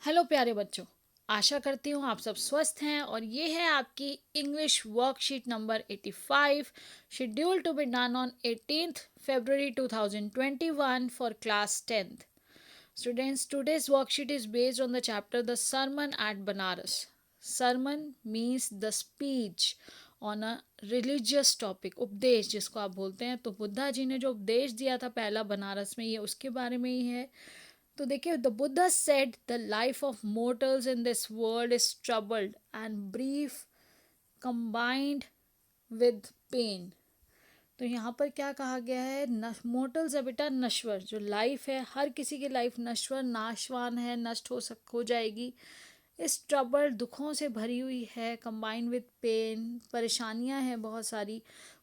Hello प्यारे बच्चों। आशा करती हूँ आप सब स्वस्थ हैं और ये है आपकी English worksheet number 85 schedule to be done on 18th February 2021 for class 10th। Students, today's worksheet is based on the chapter The Sermon at Banaras. Sermon means the speech on a religious topic, उपदेश जिसको आप बोलते हैं। तो बुद्धा जी ने जो उपदेश दिया था पहला बनारस में, ये उसके बारे में ही है। तो देखिए, the Buddha said the life of mortals in this world is troubled and brief combined with pain. तो यहाँ पर क्या कहा गया है, मोर्टल्स है बेटा नश्वर, जो लाइफ है हर किसी की लाइफ नश्वर नाशवान है, नष्ट हो जाएगी। इस ट्रबल दुखों से भरी हुई है, कंबाइंड विद पेन, परेशानियां हैं बहुत सारी।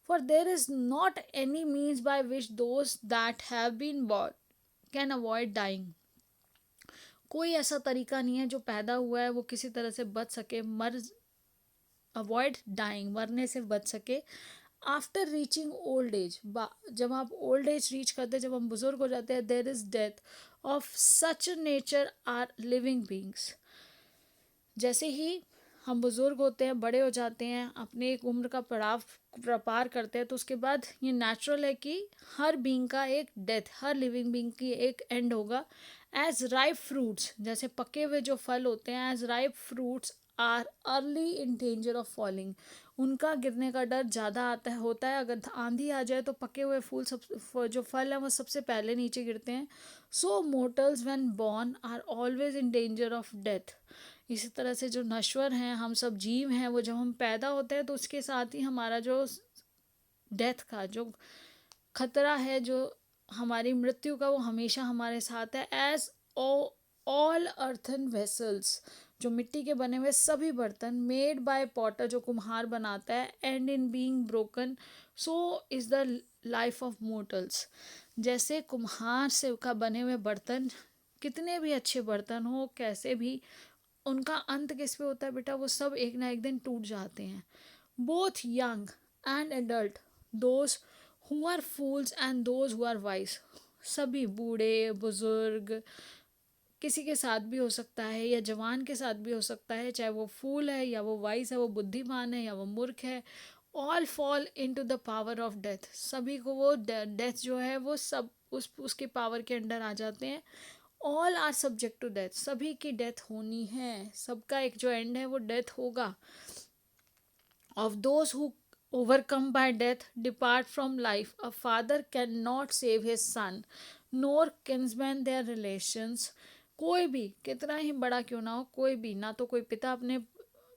For there is not any means by which those that have been born can avoid dying. कोई ऐसा तरीका नहीं है जो पैदा हुआ है वो किसी तरह से बच सके, अवॉइड डाइंग, मरने से बच सके। आफ्टर रीचिंग ओल्ड एज, जब आप ओल्ड एज रीच करते हैं, जब हम बुजुर्ग हो जाते हैं, there is death of such nature are living beings. जैसे ही हम बुज़ुर्ग होते हैं, बड़े हो जाते हैं, अपने एक उम्र का पड़ाव पार करते हैं, तो उसके बाद ये नेचुरल है कि हर बीइंग का एक डेथ, हर लिविंग बीइंग की एक एंड होगा। एज राइप फ्रूट्स, जैसे पके हुए जो फल होते हैं, as ripe fruits are early in danger of falling, उनका गिरने का डर ज़्यादा होता है। अगर आंधी आ जाए तो पके हुए जो फल हैं वो सबसे पहले नीचे गिरते हैं। So mortals when born are always in danger of death. इसी तरह से जो नश्वर हैं, हम सब जीव हैं, वो जब हम पैदा होते हैं तो उसके साथ ही हमारा जो डेथ का जो खतरा है, जो हमारी मृत्यु का, वो हमेशा हमारे साथ है। एज ऑल अर्थन वेसल्स, जो मिट्टी के बने हुए सभी बर्तन, मेड बाय पॉटर, जो कुम्हार बनाता है, and in being broken, so is the life of mortals. जैसे कुम्हार से का बने हुए बर्तन, कितने भी अच्छे बर्तन हो, कैसे भी, उनका अंत किस पे होता है बेटा, वो सब एक ना एक दिन टूट जाते हैं। Both young and adult, those who are fools and those who are wise, सभी बूढ़े बुजुर्ग, किसी के साथ भी हो सकता है या जवान के साथ भी हो सकता है, चाहे वो फूल है या वो वाइज है, वो बुद्धिमान है या वो मूर्ख है। All fall into the power of death, सभी को वो डेथ जो है वो सब उसके पावर के अंडर आ जाते हैं। All are subject to death, सभी की डेथ होनी है, सबका एक जो एंड है वो डेथ होगा। Of those who overcome bye death depart from life, a father can not save his son NOR kinsman their relations. कोई भी कितना ही बड़ा क्यों ना हो, कोई भी, ना तो कोई पिता अपने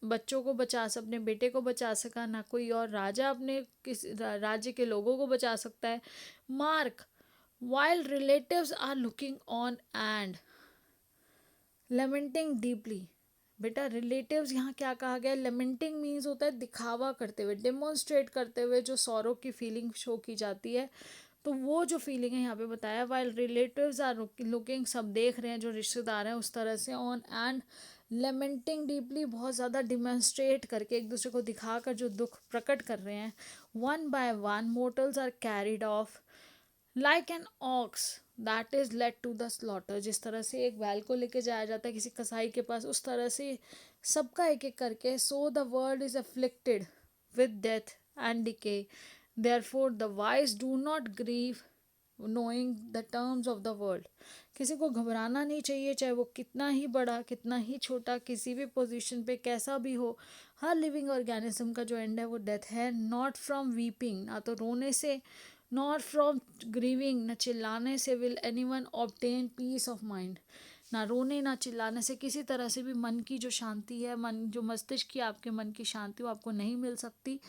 बच्चों को अपने बेटे को बचा सका, ना कोई और राजा अपने किस राज्य के लोगों को बचा सकता है। Mark, while relatives are looking on and lamenting deeply। बेटा रिलेटिव्स यहाँ क्या कहा गया, लेमेंटिंग मीन्स होता है दिखावा करते हुए, डेमोन्स्ट्रेट करते हुए जो सौरों की फीलिंग शो की जाती है। तो वो जो फीलिंग है यहाँ पे बताया, वाइल रिलेटिव्स आर लुकिंग, सब देख रहे हैं, जो रिश्तेदार हैं उस तरह से, ऑन एंड लेमेंटिंग डीपली, बहुत ज़्यादा डिमॉन्स्ट्रेट करके, एक दूसरे को दिखाकर जो दुख प्रकट कर रहे हैं। One by one mortals are carried off like an ox that is led to the slaughter, जिस तरह से एक बैल को लेके जाया जाता है किसी कसाई के पास, उस तरह से सबका एक एक करके। So the world is afflicted with death and decay, therefore the wise do not grieve knowing the terms of the world. किसी को घबराना नहीं चाहिए, चाहे वो कितना ही बड़ा कितना ही छोटा, किसी भी पोजीशन पे कैसा भी हो, हर लिविंग ऑर्गेनिज्म का जो एंड है वो डेथ है। नॉट फ्रॉम वीपिंग, ना तो रोने से, नॉट फ्रॉम ग्रीविंग, न चिल्लाने से, will anyone obtain peace of mind. ना रोने ना चिल्लाने से किसी तरह से भी मन की जो शांति है, मन जो मस्तिष्क की आपके मन की शांति, वो आपको नहीं मिल सकती।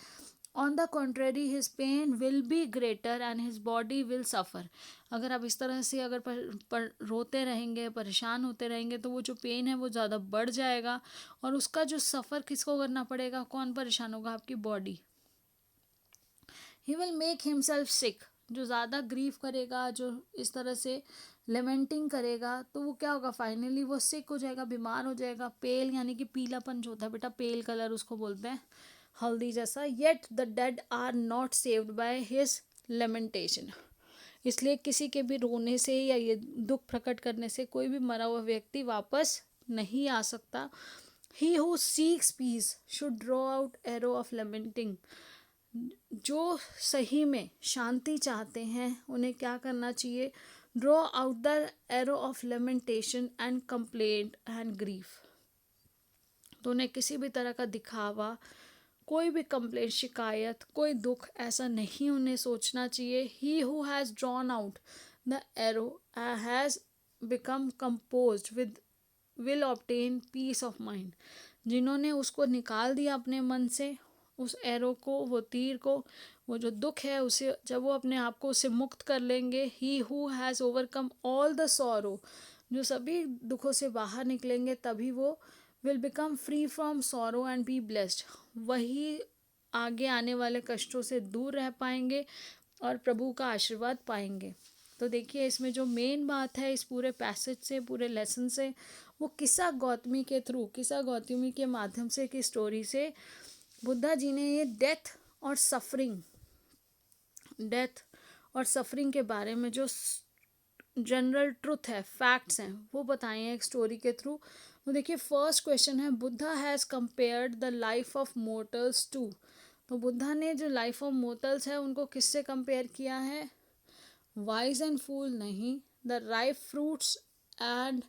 On the contrary his pain will be greater and his body will suffer. अगर आप इस तरह से अगर रोते रहेंगे, परेशान होते रहेंगे, तो वो जो पेन है वो ज़्यादा बढ़ जाएगा, और उसका जो सफ़र किसको करना पड़ेगा, कौन परेशान होगा, आपकी body. He will make himself sick, जो ज़्यादा ग्रीव करेगा, जो इस तरह से लेमेंटिंग करेगा, तो वो क्या होगा, फाइनली वो सिक हो जाएगा, बीमार हो जाएगा। पेल यानी कि पीलापन जो होता है बेटा, पेल कलर उसको बोलते हैं, हल्दी जैसा। Yet the dead are not saved by his lamentation, इसलिए किसी के भी रोने से या ये दुख प्रकट करने से कोई भी मरा हुआ व्यक्ति वापस नहीं आ सकता. He who seeks peace should draw out arrow of lamenting. जो सही में शांति चाहते हैं उन्हें क्या करना चाहिए? Draw out the arrow of lamentation and complaint and grief. तो उन्हें किसी भी तरह का दिखावा, कोई भी कंप्लेंट, शिकायत, कोई दुख, ऐसा नहीं उन्हें सोचना चाहिए. He who has drawn out the arrow has become composed with will obtain peace of mind. जिन्होंने उसको निकाल दिया अपने मन से, उस एरो को, वो तीर को, वो जो दुख है उसे, जब वो अपने आप को उससे मुक्त कर लेंगे, ही who has overcome all the sorrow, जो सभी दुखों से बाहर निकलेंगे, तभी वो will become free from sorrow and be blessed. वही आगे आने वाले कष्टों से दूर रह पाएंगे और प्रभु का आशीर्वाद पाएंगे. तो देखिए इसमें जो मेन बात है इस पूरे पैसेज से, पूरे लेसन से, वो किस्सा गौतमी के थ्रू, किस्सा गौतमी के माध्यम से, की स्टोरी से बुद्धा जी ने ये डेथ और सफरिंग के बारे में जो जनरल ट्रुथ है, फैक्ट्स हैं, वो बताए हैं एक स्टोरी के थ्रू. तो देखिए फर्स्ट क्वेश्चन है, Buddha has compared the life of mortals to. तो बुद्धा ने जो लाइफ ऑफ मोर्टल्स है उनको किससे कंपेयर किया है? वाइज एंड फूल नहीं, the ripe fruits and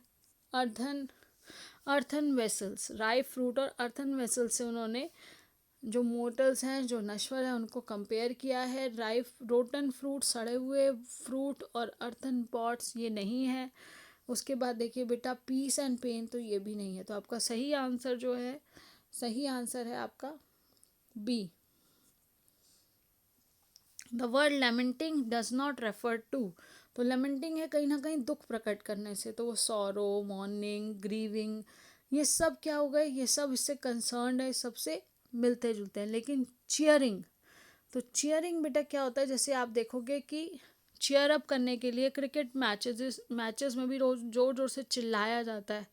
earthen vessels. Ripe fruit और अर्थन वेसल से उन्होंने जो मोर्टल्स हैं, जो नश्वर हैं, उनको कंपेयर किया है. राइप रोटन फ्रूट, सड़े हुए फ्रूट, और अर्थन पॉट्स, ये नहीं है. उसके बाद देखिए बेटा पीस एंड पेन, तो ये भी नहीं है. तो आपका सही आंसर जो है, सही आंसर है आपका B. The word lamenting does not refer to. तो लेमेंटिंग है कहीं ना कहीं दुख प्रकट करने से, तो वो सॉरो, मॉर्निंग, ग्रीविंग, ये सब क्या हो गए, ये सब इससे कंसर्न है, सबसे मिलते जुलते हैं. लेकिन चीयरिंग, तो चीयरिंग बेटा क्या होता है? जैसे आप देखोगे कि चीयर अप करने के लिए क्रिकेट मैचेस में भी रोज जोर जोर से चिल्लाया जाता है,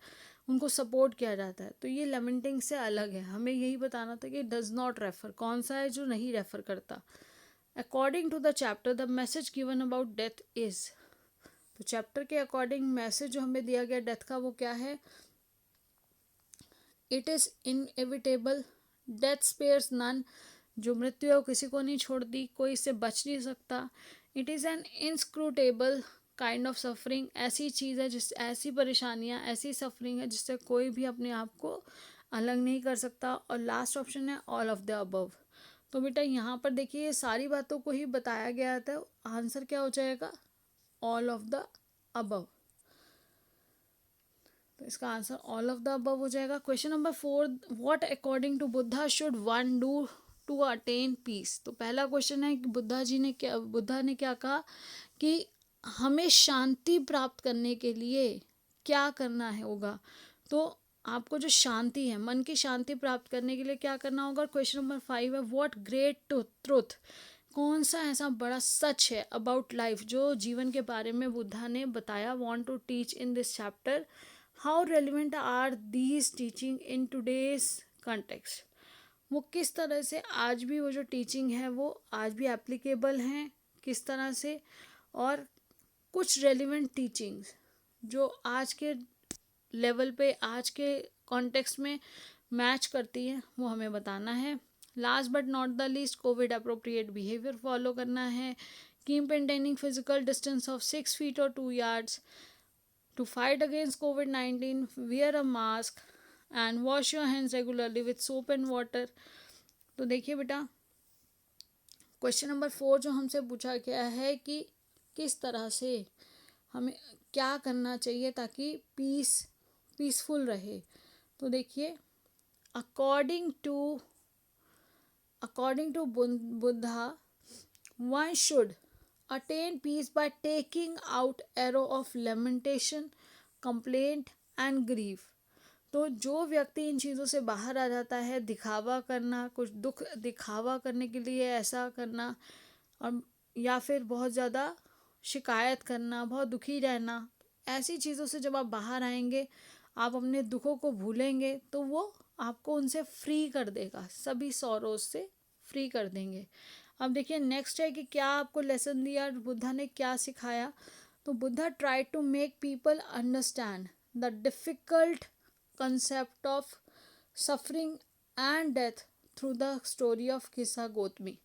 उनको सपोर्ट किया जाता है. तो ये लेमेंटिंग से अलग है. हमें यही बताना था कि डज नॉट रेफर, कौन सा है जो नहीं रेफर करता. According to the chapter the message given about death is. तो चैप्टर के अकॉर्डिंग मैसेज जो हमें दिया गया डेथ का, वो क्या है? It is inevitable, death spares none. जो मृत्यु है वो किसी को नहीं छोड़ती, कोई इससे बच नहीं सकता. It is an inscrutable kind of suffering. ऐसी चीज़ है, जिस ऐसी परेशानियाँ, ऐसी सफरिंग है जिससे कोई भी अपने आप को अलग नहीं कर सकता. और लास्ट ऑप्शन है ऑल ऑफ द अबव. तो बेटा यहाँ पर देखिए ये सारी बातों को ही बताया गया था. आंसर क्या हो जाएगा? All of the above. तो इसका answer all of the above हो जाएगा. Question number 4, what according to Buddha should one do to attain peace. तो पहला क्वेश्चन है कि बुद्धा ने क्या कहा कि हमें शांति प्राप्त करने के लिए क्या करना है होगा. तो आपको जो शांति है, मन की शांति प्राप्त करने के लिए क्या करना होगा. क्वेश्चन नंबर 5 है, व्हाट ग्रेट ट्रुथ, कौन सा ऐसा बड़ा सच है अबाउट लाइफ, जो जीवन के बारे में बुद्धा ने बताया, want to teach in this chapter. How relevant are these teaching in today's context. वो किस तरह से आज भी वो जो टीचिंग है वो आज भी एप्लीकेबल हैं, किस तरह से, और कुछ रेलिवेंट टीचिंग्स जो आज के लेवल पे, आज के कॉन्टेक्स्ट में मैच करती है, वो हमें बताना है. Last but not the least, Covid appropriate behaviour follow करना है. Keep maintaining physical distance of 6 feet और 2 yards. To fight against COVID-19, wear a mask and wash your hands regularly with soap and water. तो देखिए बेटा question number 4 जो हमसे पूछा गया है कि किस तरह से हमें क्या करना चाहिए ताकि पीसफुल रहे. तो देखिए according to Buddha, one should attain peace by taking out arrow of lamentation, complaint and grief. तो जो व्यक्ति इन चीज़ों से बाहर आ जाता है, दिखावा करना, कुछ दुख दिखावा करने के लिए ऐसा करना, और या फिर बहुत ज़्यादा शिकायत करना, बहुत दुखी रहना, ऐसी चीज़ों से जब आप बाहर आएंगे, आप अपने दुखों को भूलेंगे, तो वो आपको उनसे फ्री कर देगा, सभी सॉरोज से फ्री कर देंगे. अब देखिए नेक्स्ट है कि क्या आपको लेसन दिया, बुद्धा ने क्या सिखाया. तो Buddha try to make people understand the difficult concept of suffering and death through the story of किस्सा गौतमी।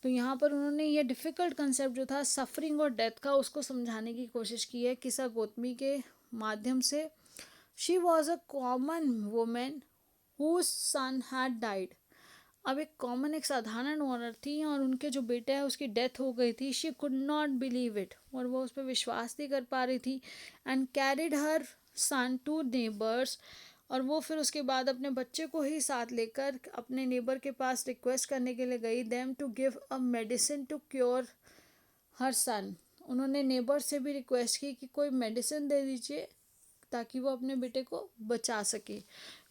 तो यहाँ पर उन्होंने ये डिफ़िकल्ट कंसेप्ट जो था सफरिंग और डेथ का, उसको समझाने की कोशिश की है किस्सा गौतमी के माध्यम से। She was a common women whose son had died. अब एक कॉमन, एक साधारण औरत थी और उनके जो बेटे हैं उसकी डेथ हो गई थी। She could not believe it, और वो उस पर विश्वास नहीं कर पा रही थी। And carried her son to neighbours, और वो फिर उसके बाद अपने बच्चे को ही साथ लेकर अपने नेबर के पास रिक्वेस्ट करने के लिए गई, them to give a medicine to cure her son. उन्होंने नेबर से भी रिक्वेस्ट की कि कोई मेडिसिन दे दीजिए ताकि वो अपने बेटे को बचा सके।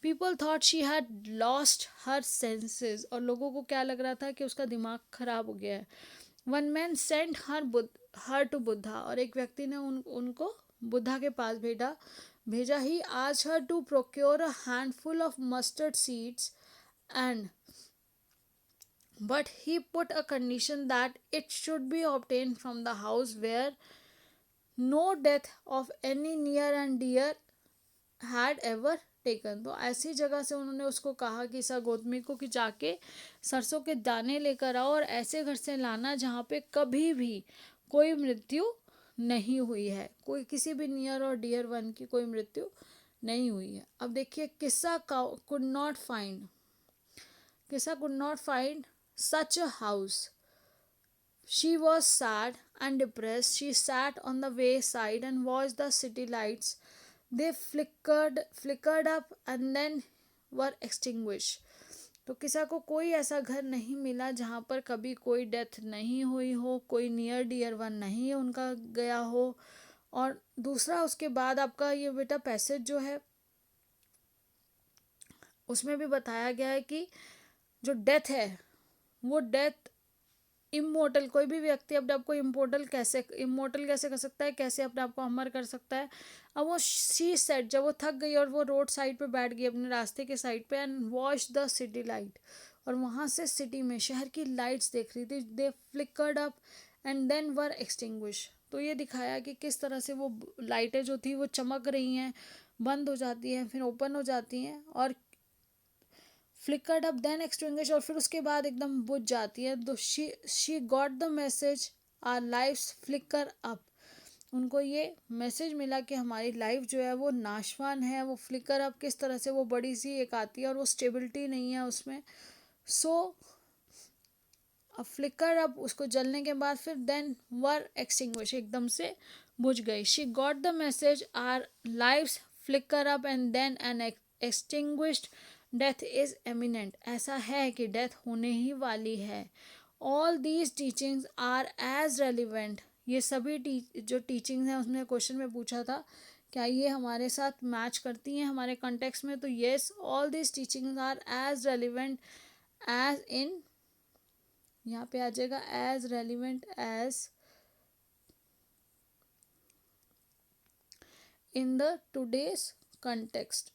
People thought she had lost her senses, और लोगों को क्या लग रहा था कि उसका दिमाग खराब हो गया है। One man sent her to Buddha, और एक व्यक्ति ने उनको बुद्धा के पास भेजा ही आज her to procure a handful of mustard seeds and but he put a condition that it should be obtained from the house where no death of any near and dear had ever taken। तो ऐसी जगह से उन्होंने उसको कहा कि सा गौतमी को कि जाके सरसों के दाने लेकर आओ और ऐसे घर से लाना जहाँ पे कभी भी कोई मृत्यु नहीं हुई है, कोई किसी भी नियर और डियर वन की कोई मृत्यु नहीं हुई है। अब देखिए किस्सा could not find such a house. She was sad and depressed. She sat on the wayside and watched the city lights. They flickered up and then were extinguished. तो किसा को कोई ऐसा घर नहीं मिला जहाँ पर कभी कोई डेथ नहीं हुई हो, कोई नियर डियर वन नहीं उनका गया हो। और दूसरा, उसके बाद आपका ये बेटा पैसेज जो है उसमें भी बताया गया है कि जो डेथ है वो डेथ इमोर्टल, कोई भी व्यक्ति अपने आप को इमोर्टल कैसे कर सकता है, कैसे अपने आप को अमर कर सकता है। अब वो शी सेट, जब वो थक गई और वो रोड साइड पे बैठ गई अपने रास्ते के साइड पे, and watch the city light, और वहाँ से सिटी में शहर की लाइट्स देख रही थी। They flickered up and then were extinguish. तो ये दिखाया कि किस तरह से वो लाइटें जो थी वो चमक रही हैं, बंद हो जाती हैं, फिर ओपन हो जाती हैं, और फ्लिकर्ड अप देन एक्सटिंग्विश, और फिर उसके बाद एकदम बुझ जाती है। तो she got the message our lives flicker up. उनको ये मैसेज मिला कि हमारी लाइफ जो है वो नाशवान है, वो फ्लिकर अप किस तरह से, वो बड़ी सी एक आती है और वो स्टेबिलिटी नहीं है उसमें। सो फ्लिकर अप, उसको जलने के बाद फिर देन वर एक्सटिंग्विश, एकदम से बुझ गई। She got the message our lives flicker up and then an extinguished death is eminent. ऐसा है कि डेथ होने ही वाली है। All these teachings are as relevant. ये सभी जो टीचिंग्स हैं, उसने क्वेश्चन में पूछा था क्या ये हमारे साथ मैच करती हैं हमारे कॉन्टेक्स्ट में, तो yes, all these teachings are as relevant as in, यहाँ पे आ जाएगा as relevant as in the today's context.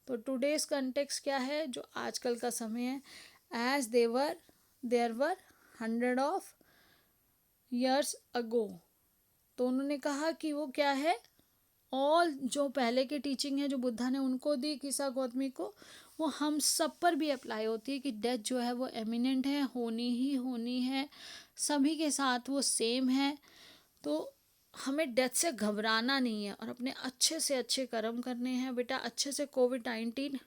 तो टुडेज कंटेक्स्ट क्या है, जो आजकल का समय है। As there were 100 of years ago. तो उन्होंने कहा कि वो क्या है, ऑल जो पहले की टीचिंग है जो बुद्धा ने उनको दी किस्सा गौतमी को, वो हम सब पर भी अप्लाई होती है कि डेथ जो है वो एमिनेंट है, होनी ही होनी है, सभी के साथ वो सेम है। तो हमें डेथ से घबराना नहीं है और अपने अच्छे से अच्छे कर्म करने हैं बेटा। अच्छे से कोविड-19